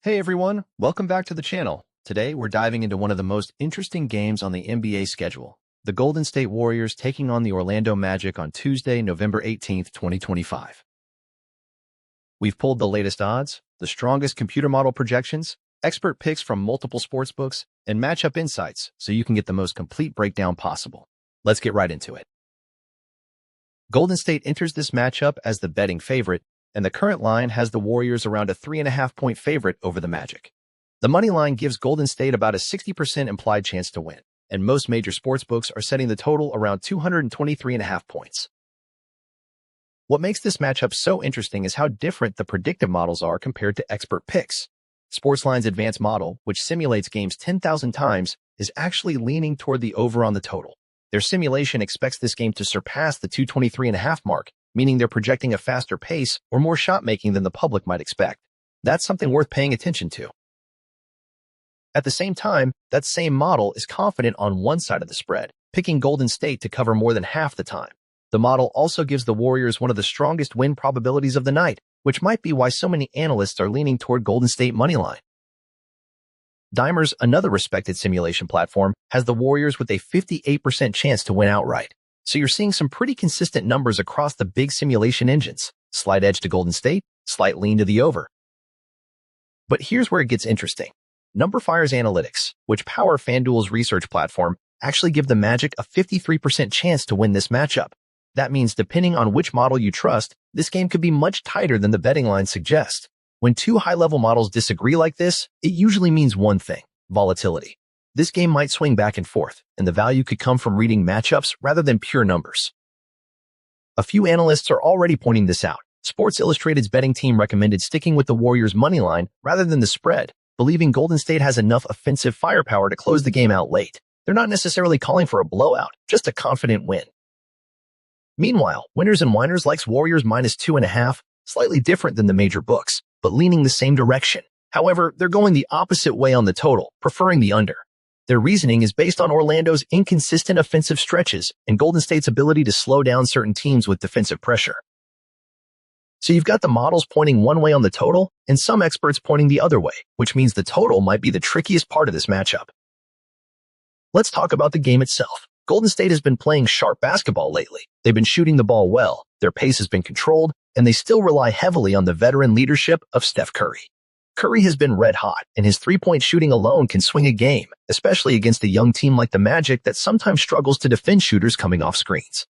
Hey everyone, welcome back to the channel. Today we're diving into one of the most interesting games on the NBA schedule, the Golden State Warriors taking on the Orlando Magic on Tuesday, November 18th, 2025. We've pulled the latest odds, the strongest computer model projections, expert picks from multiple sportsbooks, and matchup insights so you can get the most complete breakdown possible. Let's get right into it. Golden State enters this matchup as the betting favorite, and the current line has the Warriors around a 3.5-point favorite over the Magic. The money line gives Golden State about a 60% implied chance to win, and most major sportsbooks are setting the total around 223.5 points. What makes this matchup so interesting is how different the predictive models are compared to expert picks. SportsLine's advanced model, which simulates games 10,000 times, is actually leaning toward the over on the total. Their simulation expects this game to surpass the 223.5 mark, meaning they're projecting a faster pace or more shot-making than the public might expect. That's something worth paying attention to. At the same time, that same model is confident on one side of the spread, picking Golden State to cover more than half the time. The model also gives the Warriors one of the strongest win probabilities of the night, which might be why so many analysts are leaning toward Golden State Moneyline. Dimers, another respected simulation platform, has the Warriors with a 58% chance to win outright. So you're seeing some pretty consistent numbers across the big simulation engines. Slight edge to Golden State, slight lean to the over. But here's where it gets interesting. NumberFire's analytics, which power FanDuel's research platform, actually give the Magic a 53% chance to win this matchup. That means depending on which model you trust, this game could be much tighter than the betting line suggests. When two high-level models disagree like this, it usually means one thing: volatility. This game might swing back and forth, and the value could come from reading matchups rather than pure numbers. A few analysts are already pointing this out. Sports Illustrated's betting team recommended sticking with the Warriors' money line rather than the spread, believing Golden State has enough offensive firepower to close the game out late. They're not necessarily calling for a blowout, just a confident win. Meanwhile, Winners and Winers likes Warriors minus 2.5, slightly different than the major books, but leaning the same direction. However, they're going the opposite way on the total, preferring the under. Their reasoning is based on Orlando's inconsistent offensive stretches and Golden State's ability to slow down certain teams with defensive pressure. So you've got the models pointing one way on the total and some experts pointing the other way, which means the total might be the trickiest part of this matchup. Let's talk about the game itself. Golden State has been playing sharp basketball lately. They've been shooting the ball well, their pace has been controlled, and they still rely heavily on the veteran leadership of Steph Curry. Curry has been red hot, and his three-point shooting alone can swing a game, especially against a young team like the Magic that sometimes struggles to defend shooters coming off screens.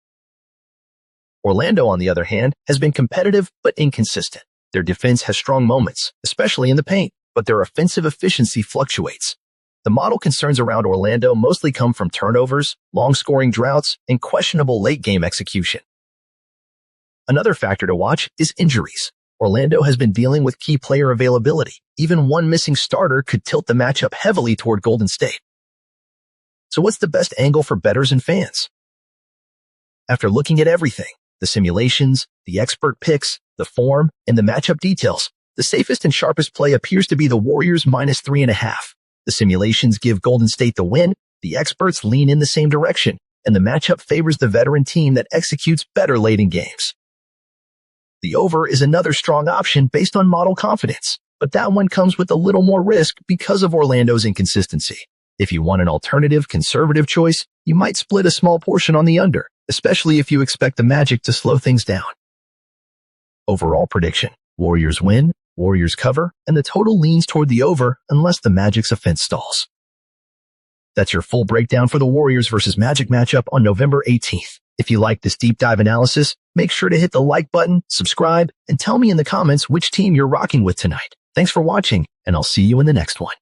Orlando, on the other hand, has been competitive but inconsistent. Their defense has strong moments, especially in the paint, but their offensive efficiency fluctuates. The model concerns around Orlando mostly come from turnovers, long-scoring droughts, and questionable late-game execution. Another factor to watch is injuries. Orlando has been dealing with key player availability. Even one missing starter could tilt the matchup heavily toward Golden State. So what's the best angle for bettors and fans? After looking at everything, the simulations, the expert picks, the form, and the matchup details, the safest and sharpest play appears to be the Warriors minus 3.5. The simulations give Golden State the win, the experts lean in the same direction, and the matchup favors the veteran team that executes better late in games. The over is another strong option based on model confidence, but that one comes with a little more risk because of Orlando's inconsistency. If you want an alternative, conservative choice, you might split a small portion on the under, especially if you expect the Magic to slow things down. Overall prediction: Warriors win, Warriors cover, and the total leans toward the over unless the Magic's offense stalls. That's your full breakdown for the Warriors versus Magic matchup on November 18th. If you like this deep dive analysis, make sure to hit the like button, subscribe, and tell me in the comments which team you're rocking with tonight. Thanks for watching, and I'll see you in the next one.